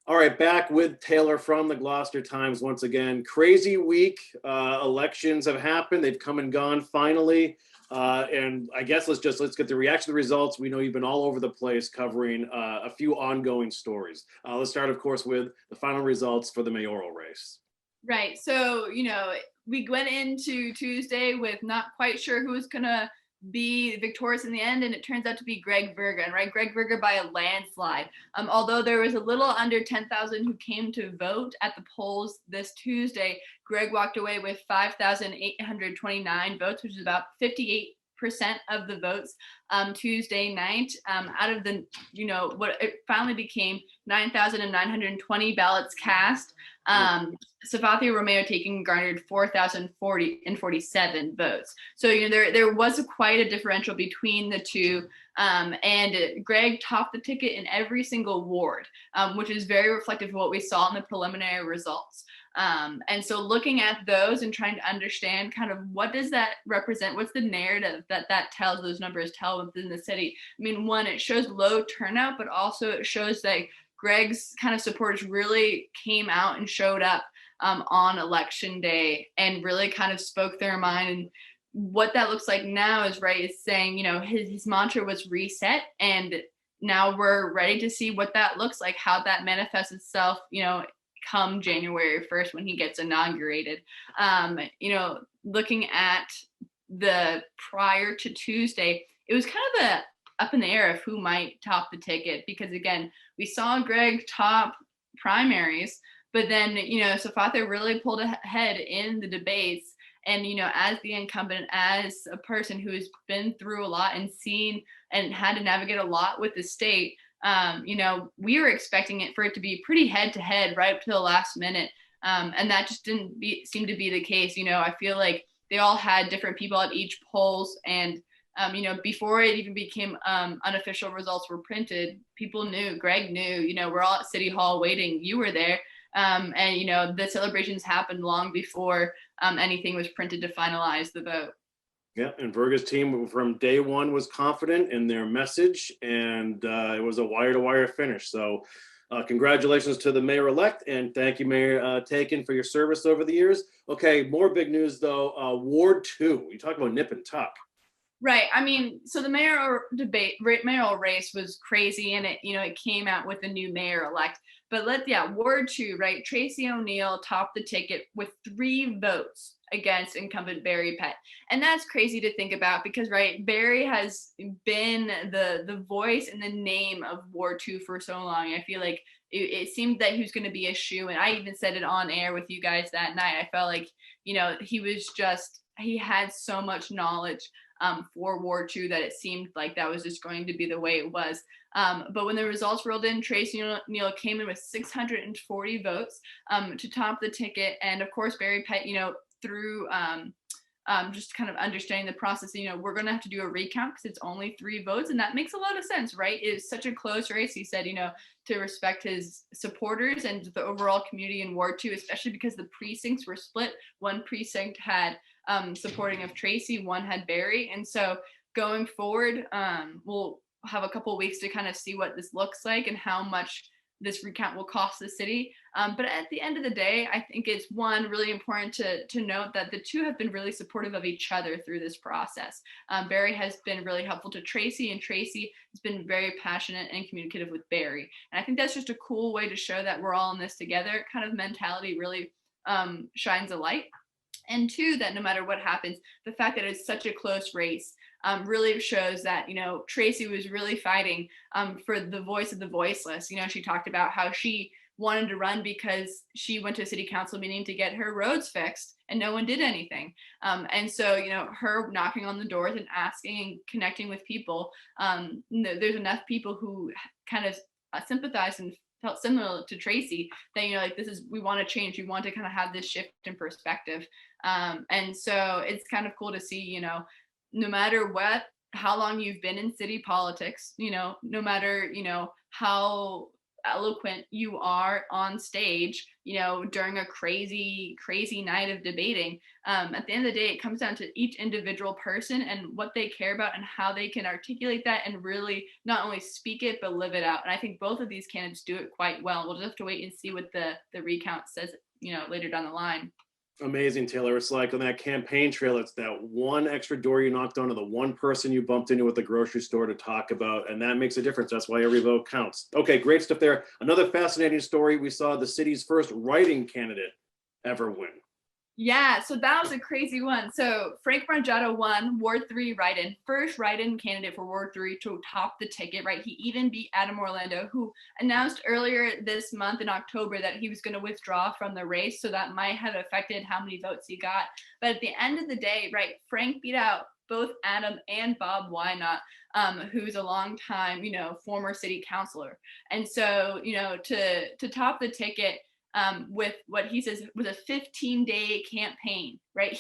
All right, back with Taylor from the Gloucester Times once again. Crazy week. Elections have happened. They've come and gone finally. And I guess let's get the reaction to the results. We know you've been all over the place covering a few ongoing stories. Let's start, of course, with the final results for the mayoral race. Right. So, we went into Tuesday with not quite sure who was going to be victorious in the end, and it turns out to be Greg Bergen, right? Greg Bergen by a landslide. Although there was a little under 10,000 who came to vote at the polls this Tuesday, Greg walked away with 5,829 votes, which is about 58% of the votes Tuesday night. Out of the, what it finally became 9,920 ballots cast. Safathia Romeo taking garnered 4,047 votes. So there was quite a differential between the two, and Greg topped the ticket in every single ward, which is very reflective of what we saw in the preliminary results. And so looking at those and trying to understand kind of what does that represent, what's the narrative that tells, those numbers tell within the city. I mean, one, it shows low turnout, but also it shows that Greg's kind of supporters really came out and showed up on election day and really kind of spoke their mind. And what that looks like now is saying, his mantra was reset, and now we're ready to see what that looks like, how that manifests itself, come January 1st when he gets inaugurated. Looking at the prior to Tuesday, it was kind of up in the air of who might top the ticket, because again, we saw Greg top primaries, but then, Safathia really pulled ahead in the debates. And, as the incumbent, as a person who has been through a lot and seen and had to navigate a lot with the state, we were expecting it for it to be pretty head to head right up to the last minute. And that just didn't seem to be the case. I feel like they all had different people at each polls, and before it even became unofficial results were printed, people knew, Greg knew, we're all at City Hall waiting. You were there. And, the celebrations happened long before anything was printed to finalize the vote. Yeah, and Bergen's team from day one was confident in their message, and it was a wire-to-wire finish. So congratulations to the mayor-elect, and thank you, Mayor Taken, for your service over the years. Okay, more big news, though. Ward 2, you talk about nip and tuck. Right. I mean, so the mayoral race was crazy, and it came out with a new mayor-elect. But Ward 2, right? Tracy O'Neill topped the ticket with 3 votes against incumbent Barry Pett. And that's crazy to think about because, right, Barry has been the voice and the name of Ward 2 for so long. I feel like it seemed that he was going to be a shoe. And I even said it on air with you guys that night. I felt like, he had so much knowledge for Ward 2 that it seemed like that was just going to be the way it was. But when the results rolled in, Tracy O'Neill came in with 640 votes to top the ticket. And of course, Barry Pett, through just kind of understanding the process, we're going to have to do a recount because it's only 3 votes. And that makes a lot of sense, right? It's such a close race. He said, to respect his supporters and the overall community in Ward 2, especially because the precincts were split. One precinct had supporting of Tracy, one had Barry. And so going forward, we'll have a couple of weeks to kind of see what this looks like and how much this recount will cost the city. But at the end of the day, I think it's really important to note that the two have been really supportive of each other through this process. Barry has been really helpful to Tracy, and Tracy has been very passionate and communicative with Barry. And I think that's just a cool way to show that we're all in this together kind of mentality really shines a light. And 2, that no matter what happens, the fact that it's such a close race really shows that, Tracy was really fighting for the voice of the voiceless. She talked about how she wanted to run because she went to a city council meeting to get her roads fixed and no one did anything. And so, her knocking on the doors and asking and connecting with people, there's enough people who kind of sympathize and felt similar to Tracy that, we want to change. We want to kind of have this shift in perspective. And so it's kind of cool to see, no matter how long you've been in city politics, no matter, how eloquent you are on stage, during a crazy, crazy night of debating. At the end of the day, it comes down to each individual person and what they care about and how they can articulate that and really not only speak it, but live it out. And I think both of these candidates do it quite well. We'll just have to wait and see what the recount says, later down the line. Amazing, Taylor. It's like on that campaign trail, it's that one extra door you knocked on, or the one person you bumped into at the grocery store to talk about, and that makes a difference. That's why every vote counts. Okay, great stuff there. Another fascinating story. We saw the city's first writing candidate ever win. Yeah, so that was a crazy one. So Frank Margetta won Ward 3 write-in, first write-in candidate for Ward 3 to top the ticket, right? He even beat Adam Orlando, who announced earlier this month in October that he was going to withdraw from the race. So that might have affected how many votes he got. But at the end of the day, right, Frank beat out both Adam and Bob Wynot, who's a longtime, former city councilor. And so, to top the ticket, with what he says was a 15-day campaign, right?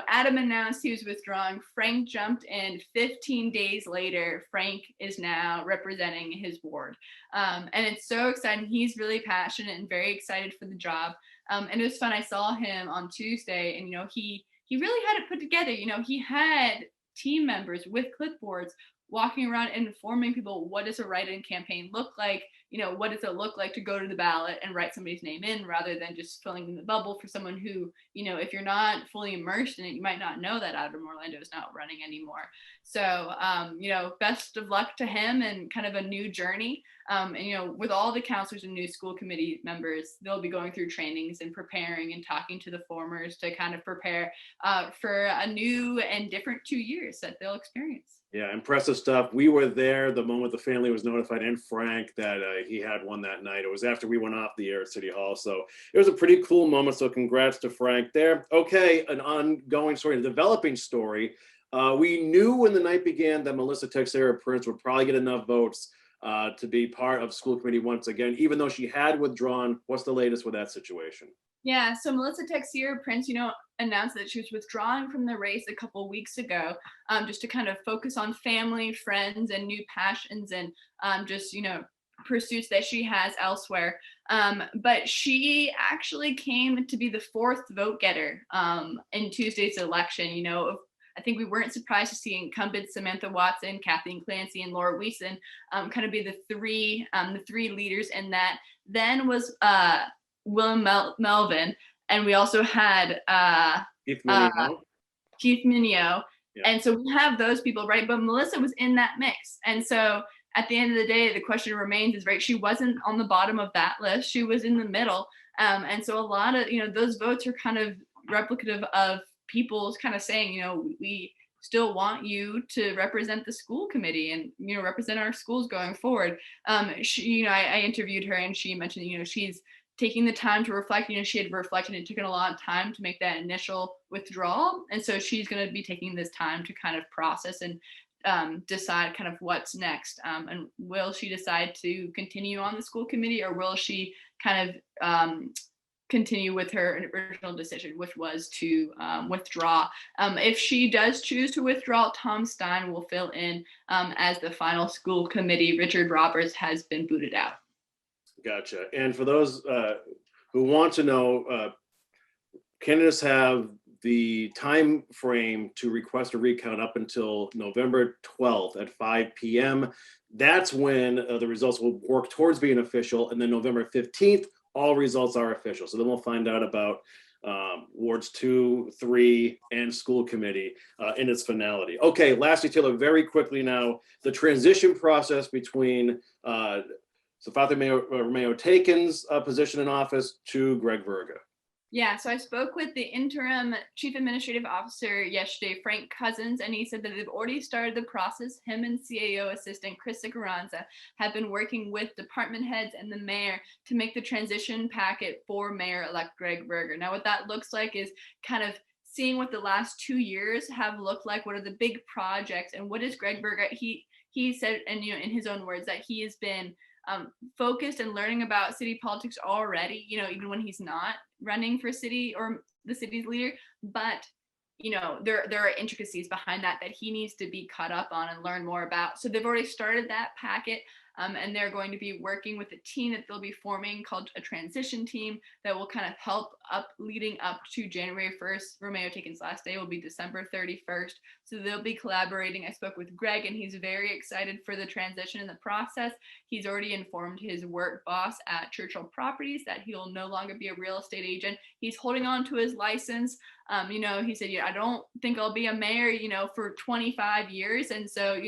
Adam announced he was withdrawing. Frank jumped in. 15 days later, Frank is now representing his ward. And it's so exciting. He's really passionate and very excited for the job. And it was fun. I saw him on Tuesday, and, he really had it put together. He had team members with clipboards walking around and informing people, what does a write-in campaign look like? What does it look like to go to the ballot and write somebody's name in, rather than just filling in the bubble for someone who, if you're not fully immersed in it, you might not know that Adam Orlando is not running anymore. So, best of luck to him and kind of a new journey. And, with all the counselors and new school committee members, they'll be going through trainings and preparing and talking to the formers to kind of prepare for a new and different 2 years that they'll experience. Yeah, impressive stuff. We were there the moment the family was notified, and Frank, that he had won that night. It was after we went off the air at City Hall. So it was a pretty cool moment. So congrats to Frank there. Okay, an ongoing story, a developing story. We knew when the night began that Melissa Teixeira Prince would probably get enough votes to be part of school committee once again, even though she had withdrawn. What's the latest with that situation? Yeah, so Melissa Teixeira Prince, announced that she was withdrawing from the race a couple weeks ago, just to kind of focus on family, friends, and new passions, and just pursuits that she has elsewhere. But she actually came to be the fourth vote getter in Tuesday's election. I think we weren't surprised to see incumbents Samantha Watson, Kathleen Clancy, and Laura Wiesen kind of be the three leaders in that. Then was Willem Melvin, and we also had Keith Minio. Keith Minio. Yeah. And so we have those people, right? But Melissa was in that mix. And so at the end of the day, the question remains is, right, she wasn't on the bottom of that list. She was in the middle. And so a lot of, those votes are kind of replicative of people kind of saying, we still want you to represent the school committee and, represent our schools going forward. She, I interviewed her, and she mentioned, she's taking the time to reflect. She had reflected. It took a lot of time to make that initial withdrawal. And so she's going to be taking this time to kind of process and decide kind of what's next. And will she decide to continue on the school committee, or will she kind of continue with her original decision, which was to withdraw? If she does choose to withdraw, Tom Stein will fill in as the final school committee. Richard Roberts has been booted out. Gotcha. And for those who want to know, candidates have the time frame to request a recount up until November 12th at 5 p.m. That's when the results will work towards being official. And then November 15th, all results are official. So then we'll find out about wards 2, 3, and school committee in its finality. Okay, lastly, Taylor, very quickly now, the transition process between Fatima Romeo-Taken's position in office to Greg Verga. Yeah, so I spoke with the interim chief administrative officer yesterday, Frank Cousins, and he said that they've already started the process. Him and CAO assistant Chris Carranza have been working with department heads and the mayor to make the transition packet for Mayor-elect Greg Verga. Now, what that looks like is kind of seeing what the last 2 years have looked like. What are the big projects, and what is Greg Verga? He said, and in his own words, that he has been focused and learning about city politics already, even when he's not running for city or the city's leader. But, there are intricacies behind that he needs to be caught up on and learn more about. So they've already started that packet. and they're going to be working with a team that they'll be forming called a transition team that will kind of help up leading up to January 1st. Romeo Taken's last day will be December 31st. So they'll be collaborating. I spoke with Greg, and he's very excited for the transition in the process. He's already informed his work boss at Churchill Properties that he'll no longer be a real estate agent. He's holding on to his license. He said, I don't think I'll be a mayor, for 25 years. And so,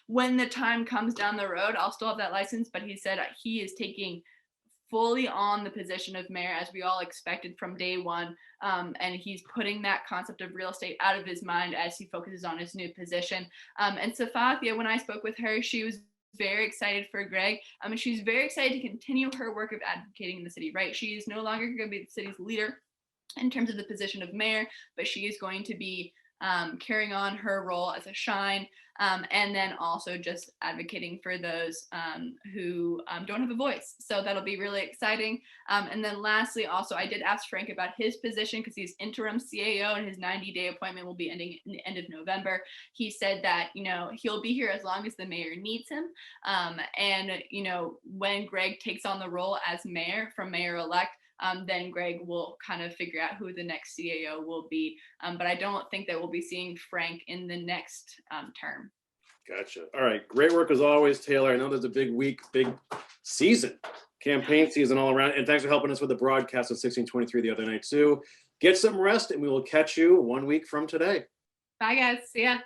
when the time comes down the road, I'll still have that license. But he said he is taking fully on the position of mayor, as we all expected from day one. And he's putting that concept of real estate out of his mind as he focuses on his new position. And Safathia, when I spoke with her, she was very excited for Greg. And she's very excited to continue her work of advocating in the city, right? She is no longer going to be the city's leader in terms of the position of mayor, but she is going to be carrying on her role as a shine, and then also just advocating for those who don't have a voice. So that'll be really exciting. And then lastly, also, I did ask Frank about his position because he's interim CAO and his 90-day appointment will be ending in the end of November. He said that, he'll be here as long as the mayor needs him. And when Greg takes on the role as mayor from mayor-elect, then Greg will kind of figure out who the next CAO will be. But I don't think that we'll be seeing Frank in the next term. Gotcha. All right. Great work as always, Taylor. I know there's a big week, big season, campaign season all around. And thanks for helping us with the broadcast of 1623 the other night too. Get some rest and we will catch you 1 week from today. Bye guys. See ya.